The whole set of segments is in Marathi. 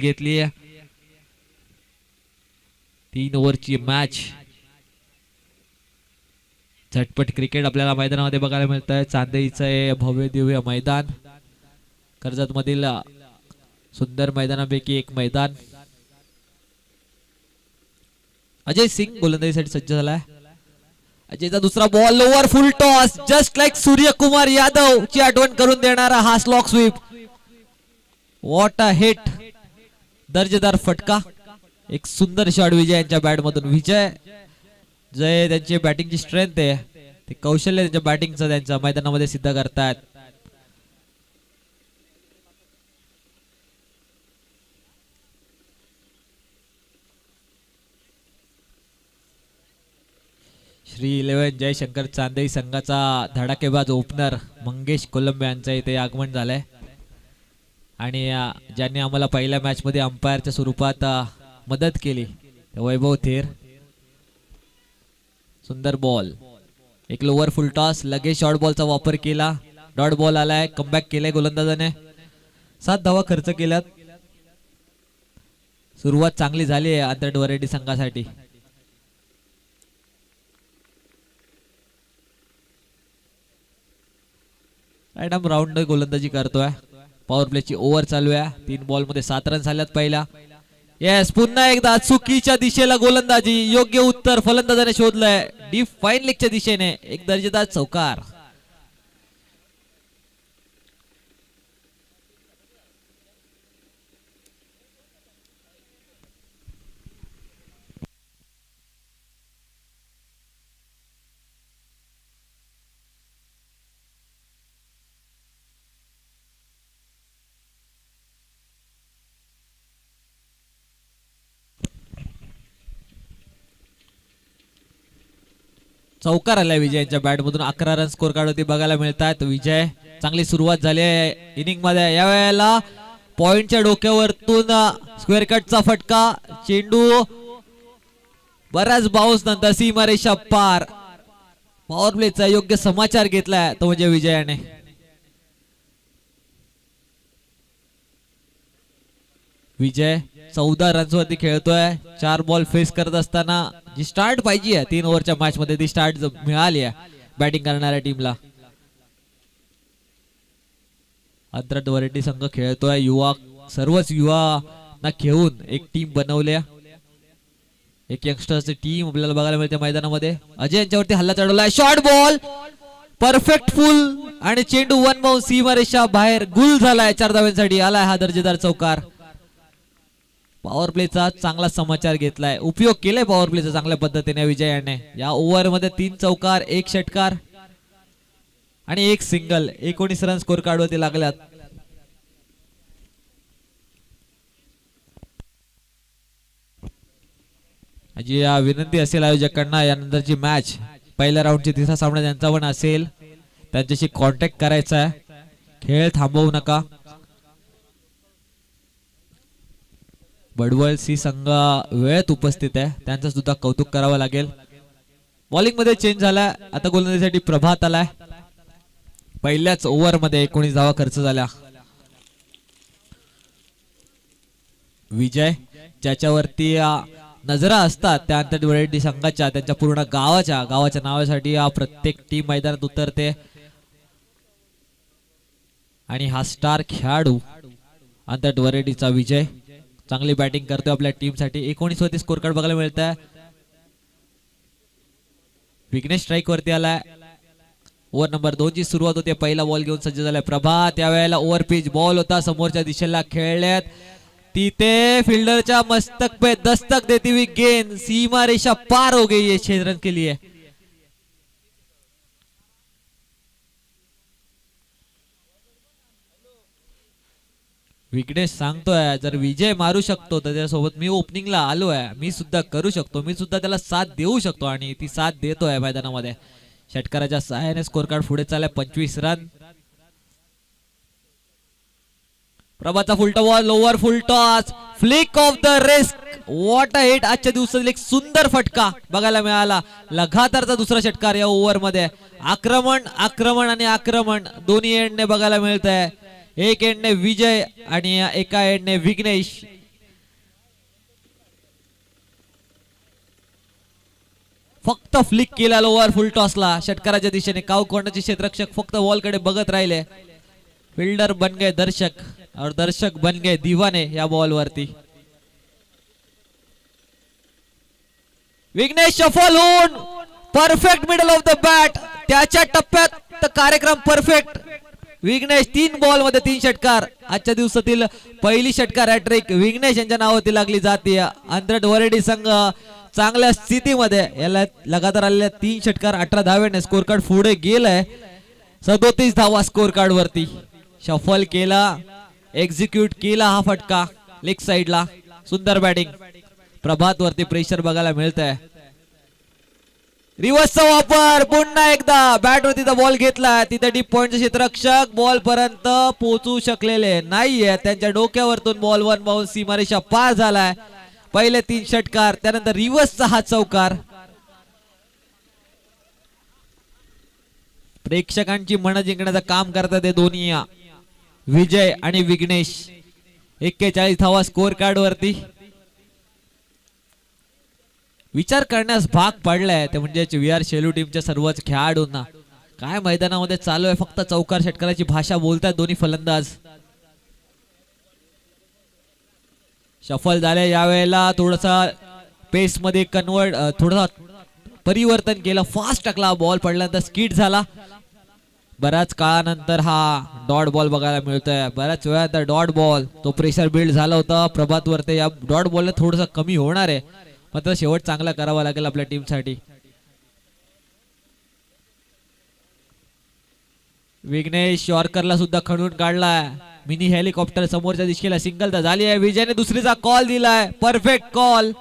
घेतली आहे 3 ओव्हरची मॅच. झटपट क्रिकेट आपल्याला मैदानामध्ये बघायला मिळत आहे. चांदेईचं हे भव्य दिव्य मैदान, कर्जत मधील सुंदर मैदानापैकी एक मैदान. अजय सिंग गोलंदाजीसाठी सज्ज झालाय. अजयचा दुसरा ball lower full toss, just like Suryakumar Yadav ची आठवण करून देणारा हा slog sweep. What a hit, दर्जेदार फटका. एक सुंदर शॉट विजय यांच्या बॅट मधून. विजय जय त्यांची बॅटिंगची स्ट्रेंथ आहे, ते कौशल्य त्यांच्या बॅटिंगचं त्यांच्या मैदानामध्ये सिद्ध करतात. श्री 11 जयशंकर चांदेई संघाचा धडाकेबाज ओपनर मंगेश कोलंबे यांचं इथे आगमन झालंय. आणि ज्यांनी आम्हाला पहिल्या मॅच मध्ये अंपायरच्या स्वरूपात मदत केली वैभव थेर. सुंदर बॉल, एक लोअर फुल टॉस, लगेच शॉर्ट बॉलचा वापर केला. डॉट बॉल आलाय, कमबॅक केलाय गोलंदाजाने. 7 धावा खर्च केल्यात. सुरुवात चांगली झाली आहे अंतर्गत वरेडी संघासाठी. ॲडम राऊंड गोलंदाजी करतोय. पॉवर प्लेची ओव्हर चालू आहे. 3 बॉल मध्ये 7 रन झाल्यात पहिल्या. येस, पुन्हा एकदा चुकीच्या दिशेला गोलंदाजी. योग्य उत्तर फलंदाजाने शोधलंय. डीप फाईन लेगच्या दिशेने एक दर्जेदार चौकार. चौकार आलाय विजय यांच्या बॅट मधून. 11 रन स्कोर कार्ड होती बघायला मिळतात. विजय चांगली सुरुवात झाली आहे इनिंग मध्ये. यावेळेला पॉइंटच्या डोक्यावरतून स्क्वेअर कटचा फटका. चेंडू बऱ्याच बाउन्स नंतर सीमारेषा पार. पॉवर प्लेचा योग्य समाचार घेतलाय तो म्हणजे विजयाने. विजय 14 रन्स वरती खेळतोय. 4 बॉल फेस करत असताना जी स्टार्ट पाहिजे 3 ओव्हरच्या मॅच मध्ये ती स्टार्ट मिळाली आहे बॅटिंग करणाऱ्या टीमला. अंतर्गत वरेडी संघ खेळतोय. युवा, सर्वच युवांना घेऊन एक टीम बनवल्या. एक यंगस्टर्सची टीम आपल्याला बघायला मिळते मैदानामध्ये. अजय यांच्यावरती हल्ला चढवलाय. शॉर्ट बॉल परफेक्ट फुल आणि चेंडू 1 बाउन्स सीमारेषा बाहेर. गुल झालाय. 4 धाव्यांसाठी आलाय हा दर्जेदार चौकार. पॉवर प्लेचा चांगला समाचार घेतलाय, उपयोग केलाय पॉवर प्लेचा चांगल्या पद्धतीने विजयाने. या ओव्हर मध्ये 3 चौकार, 1 षटकार आणि 1 सिंगल. 19 रन स्कोर कार्ड वरती लागल्यात. जी विनंती असेल आयोजकांना, यानंतरची मॅच पहिल्या राऊंडची तिसरा सामना त्यांचा पण असेल, त्यांच्याशी कॉन्टॅक्ट करायचा आहे. खेळ थांबवू नका. बडवल सी संघ वेळेत उपस्थित आहे, त्यांचं सुद्धा कौतुक करावं लागेल. बॉलिंग मध्ये चेंज झाला. आता गोलंदाजीसाठी प्रभात आलाय. पहिल्याच ओव्हर मध्ये 19 धावा खर्च झाल्या. विजय ज्याच्यावरती नजरा असतात त्यानंतर वरेडी संघाच्या, त्यांच्या पूर्ण गावाच्या नावासाठी प्रत्येक टीम मैदानात उतरते. आणि हा स्टार खेळाडू अंतर्गत वरेडीचा विजय चांगली बॅटिंग करतोय आपल्या टीम साठी. 19 वरती स्कोर कार्ड बघायला मिळत आहे. विघ्नेश स्ट्राईक वरती आलाय. ओव्हर नंबर 2 ची सुरुवात होते. पहिला बॉल घेऊन सज्ज झालाय प्रभात. त्यावेळेला ओव्हर पिच बॉल होता, समोरच्या दिशेला खेळल्यात. तिथे फिल्डरच्या मस्तक पे दस्तक देती हुई गेंद सीमा रेषा पार हो गई है 6 रन के लिए. विघ्नेश सांगतोय जर विजय मारू शकतो तर त्याच्यासोबत मी ओपनिंगला आलोय, मी सुद्धा करू शकतो, मी सुद्धा त्याला साथ देऊ शकतो. आणि ती साथ देतोय मैदानामध्ये. षटकाराच्या सहाय्याने स्कोर कार्ड पुढे चाललाय. 25 रन. प्रभातचा फुलटा ball, lower full toss, flick off the wrist. What a hit. आजच्या दिवसातील एक सुंदर फटका बघायला मिळाला. लगातारचा दुसरा षटकार या ओव्हर मध्ये. आक्रमण आक्रमण आणि आक्रमण दोन्ही एंडने बघायला मिळत आहे. एक एंडने विजय आणि एका एंडने विघ्नेश. फक्त फ्लिक केला ओव्हर फुल टॉसला षटकाराच्या दिशेने. काव कोणाचे क्षेत्ररक्षक फक्त बॉलकडे बघत राहिले. फिल्डर बन गए दर्शक और दर्शक बन गए दीवाने या बॉल वरती. विघ्नेश शफल होऊन perfect middle of the bat. त्याच्या टप्प्यात कार्यक्रम परफेक्ट. विघ्नेश 3 बॉल मध्ये 3 षटकार. आजच्या दिवसातील पहिली षटकार हॅट्रिक विघ्नेश यांच्या नावावरती लागली जाते. अंधरट वरडी संघ चांगल्या स्थितीमध्ये याला लगातार आलेल्या 3 षटकार 18 धावेने स्कोर कार्ड पुढे गेलाय. 37 धावा स्कोर कार्ड वरती. शफल केला, एक्झिक्यूट केला हा फटका लेग साइडला. सुंदर बॅटिंग. प्रभात वरती प्रेशर बघायला मिळत आहे. रिव्हर्सचा वापर पुन्हा एकदा बॅट वरती बॉल घेतला. तिथे डीप पॉइंटचे क्षेत्ररक्षक बॉल पर्यंत पोहोचू शकलेले नाहीये. त्यांच्या डोक्यावरतून बॉल 1 बाउन्स सीमारेषा पार झालाय. पहिले 3 षटकार त्यानंतर रिव्हर्सचा हा चौकार. प्रेक्षकांची मन जिंकण्याचं काम करतात हे दोन्ही विजय आणि विघ्नेश. 41 धावा स्कोर कार्ड वरती. विचार करण्यास भाग पडलाय ते म्हणजे VR शेलू टीमच्या सर्वच खेळाडूंना. काय मैदानामध्ये चालू आहे. फक्त चौकार षटकाराची भाषा बोलतात दोन्ही फलंदाज. शफल झाले यावेळेला. थोडासा पेस मध्ये कन्वर्ट थोडासा परिवर्तन केलं. फास्ट टाकला बॉल पडल्यानंतर स्किड झाला. बऱ्याच काळानंतर हा डॉट बॉल बघायला मिळतोय. बऱ्याच वेळानंतर डॉट बॉल. तो प्रेशर बिल्ड झाला होता प्रभात वरती. या डॉट बॉलला थोडंसं कमी होणार आहे मात्र शेवट चांगला करावा लागेल आपल्या टीमसाठी. विघ्नेश यॉर्करला सुद्धा खणून काढलाय. मिनी हेलिकॉप्टर समोरच्या दिशेला सिंगलचा झाली आहे. विजयने दुसरीचा कॉल दिलाय. परफेक्ट कॉल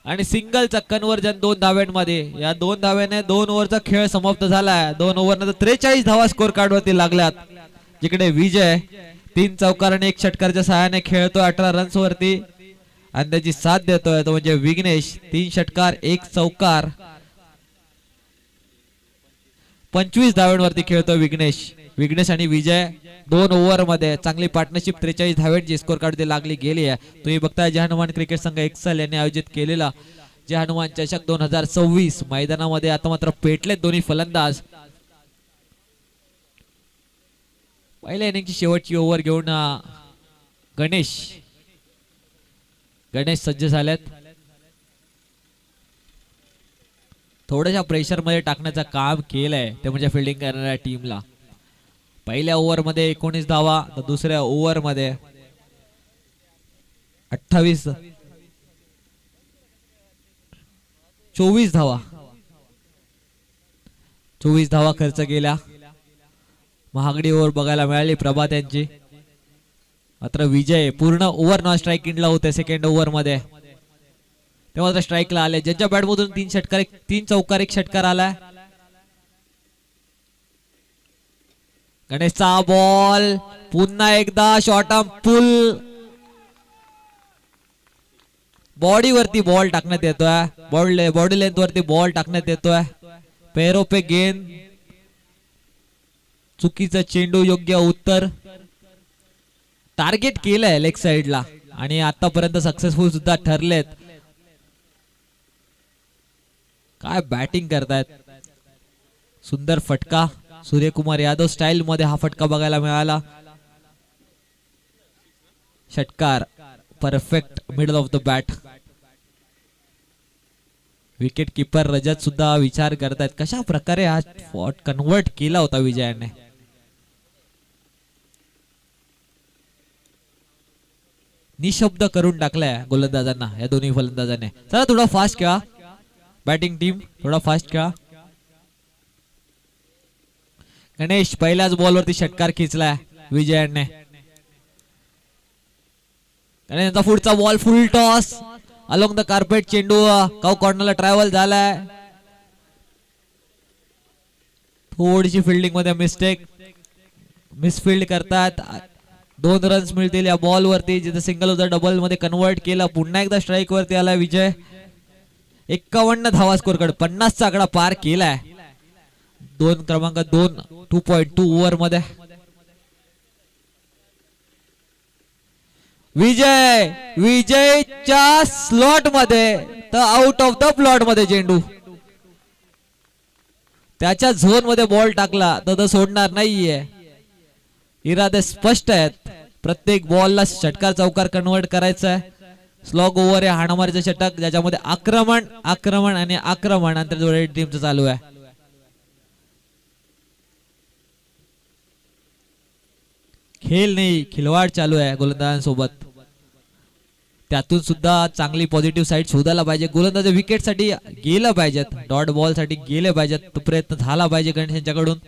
आणि सिंगलचा कन्वर्जन 2 धाव्यांमध्ये. या 2 धाव्याने 2 ओव्हरचा खेळ समाप्त झालाय. 2 ओव्हर नंतर 43 धावा स्कोर कार्ड वरती लागल्यात. जिकडे विजय 3 चौकार आणि 1 षटकारच्या सहाय्याने खेळतोय 18 रन्स वरती आणि त्याची साथ देतोय तो म्हणजे विघ्नेश. 3 षटकार 1 चौकार 25 धाव्यांवरती खेळतोय विघ्नेश. विघ्नेश आणि विजय 2 ओव्हर मध्ये चांगली पार्टनरशिप 43 धाव्यांची स्कोर कार्ड लागली गेली आहे. तुम्ही बघताय जय हनुमान क्रिकेट संघ एक्सेल यांनी आयोजित केलेला जय हनुमान चषक 2026 मैदानामध्ये आता मात्र पेटलेत दोन्ही फलंदाज. पहिल्या इनिंगची शेवटची ओव्हर घेऊन गणेश सज्ज झालेत. थोड्याशा प्रेशर मध्ये टाकण्याचं काम केलंय ते म्हणजे फिल्डिंग करणाऱ्या टीमला. पहिल्या ओव्हर मध्ये 19 धावा तर दुसऱ्या ओव्हर मध्ये 24 धावा खर्च केल्या. महागडी ओव्हर बघायला मिळाली प्रभात यांची. मात्र विजय पूर्ण ओव्हर नॉन स्ट्राइकिंगला होते सेकंड ओव्हर मध्ये. तेव्हा स्ट्राइकला आले. ज्यांच्या बॅट मधून 3 चौकार 1 षटकार आलाय. गणेशचा बॉल पुन्हा एकदा शॉर्ट आर्म पुल. बॉडी वरती बॉल टाकण्यात येतोय. बॉडी लेंथ वरती बॉल टाकण्यात येतोय. पेरो पे गेंद. चुकीचं चेंडू योग्य उत्तर. टार्गेट केलंय लेग साइडला आणि आतापर्यंत सक्सेसफुल सुद्धा ठरलेत. काय बॅटिंग करतायत. सुंदर फटका. सूर्यकुमार यादव स्टाईल मध्ये हा फटका बघायला मिळाला. षटकार perfect middle of the bat. Wicket keeper Rajat सुद्धा विचार करतायत कशा प्रकारे हा शॉट कन्वर्ट केला होता विजयाने. निशब्द करून टाकलाय गोलंदाजांना या दोन्ही फलंदाजांनी. चला थोडा फास्ट खेळा बॅटिंग टीम, थोडा फास्ट खेळा. गणेश पहिल्याच बॉल वरती षटकार खिचलाय विजयाने. गणेशचा पुढचा ball full toss along the carpet. चेंडू काउ कॉर्नरला ट्रॅव्हल झालाय. थोडीशी फिल्डिंग मध्ये मिसफिल्ड करतात. 2 रन्स मिळतील या बॉल वरती. जिथे सिंगल होता डबल मध्ये कन्वर्ट केला. पुन्हा एकदा स्ट्राइक वरती आला विजय. 51 धावा स्कोर कडे 50 चा आकडा पार केलाय. 2 क्रमांक 2.2 ओव्हर मध्ये. विजयच्या स्लॉट मध्ये तर आउट ऑफ द प्लॉट मध्ये चेंडू. त्याच्या झोन मध्ये बॉल टाकला तर तो सोडणार नाहीये. इरादे स्पष्ट आहेत. प्रत्येक बॉलला षटकार चौकार कन्वर्ट करायचा आहे. स्लॉग ओव्हर आहे हाणामारीचं षटक ज्याच्यामध्ये आक्रमण आक्रमण आणि आक्रमण आंतरराष्ट्रीय टीमचं चालू आहे. खेळ नाही खिलवाड चालू आहे गोलंदाजांसोबत. त्यातून सुद्धा चांगली पॉझिटिव्ह साईड शोधायला पाहिजे. गोलंदाज विकेट साठी गेलं पाहिजेत, डॉट बॉल साठी गेले पाहिजेत. तो प्रयत्न झाला पाहिजे गणेश यांच्याकडून.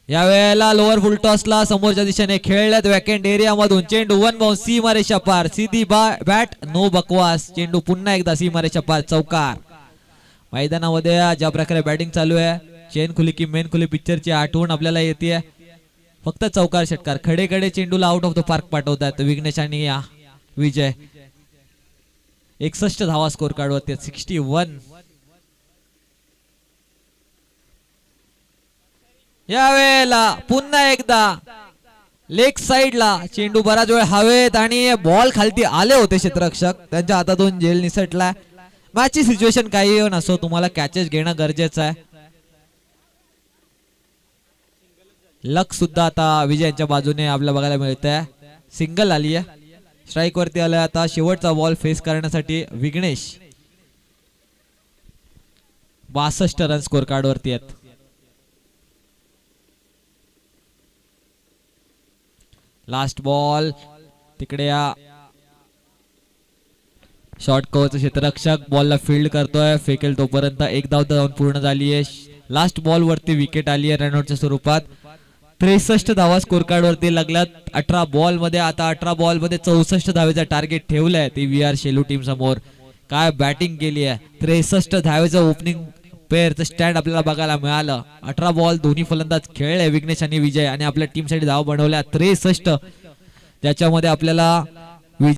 या वेळेला लोअर फुल टॉसला समोरच्या दिशेने खेळल्यात वॅकेंट एरिया मधून. चेंडू वन बाउंस सीमारेषा पार. सीधी बॅट नो बकवास. चेंडू पुन्हा एकदा सीमारेषा पार. चौकार. मैदानामध्ये ज्या प्रकारे बॅटिंग चालू आहे, चेन खुली की मेन खुली पिक्चरची आठवण आपल्याला येते. फक्त चौकार षटकार खडे खडे चेंडूला आउट ऑफ द पार्क पाठवतात विघ्नेश आणि विजय. 61 धावा स्कोर कार्ड वरती 61. या वेळेला पुन्हा एकदा लेग साइडला चेंडू बराच वेळ हवेत आणि बॉल खालती आले होते क्षेत्ररक्षक, त्यांच्या हातातून झेल निसटला. मॅचची सिच्युएशन काही नसो, तुम्हाला कॅचेस घेणं गरजेचं आहे. लक सुद्धा आता विजयांच्या बाजूने आपल्याला बघायला मिळतंय. सिंगल आली आहे. स्ट्राइक वरती आलाय आता शेवटचा बॉल फेस करण्यासाठी विघ्नेश. 62 रन स्कोर कार्ड वरती आहेत. लास्ट बॉल तिकडे या शॉर्ट कव्हरचा क्षेत्ररक्षक बॉलला फील्ड करतोय, फेकेल तोपर्यंत एक धाव जाऊन पूर्ण झाली आहे. लास्ट बॉल वरती विकेट आली आहे रनआउटच्या स्वरूपात. 63 धावा स्कोर कार्ड वरती लागल्यात 18 बॉल मध्ये. आता 18 बॉल मध्ये 64 धावेचा टार्गेट ठेवलाय ती VR शेलू टीम समोर. काय बॅटिंग केली आहे. 63 धावेचं ओपनिंग पेअरचं स्टँड आपल्याला बघायला मिळालं. 18 बॉल दोन्ही फलंदाज खेळले विघ्नेश आणि विजय आणि आपल्या टीम साठी धाव बनवल्या 63, ज्याच्यामध्ये आपल्याला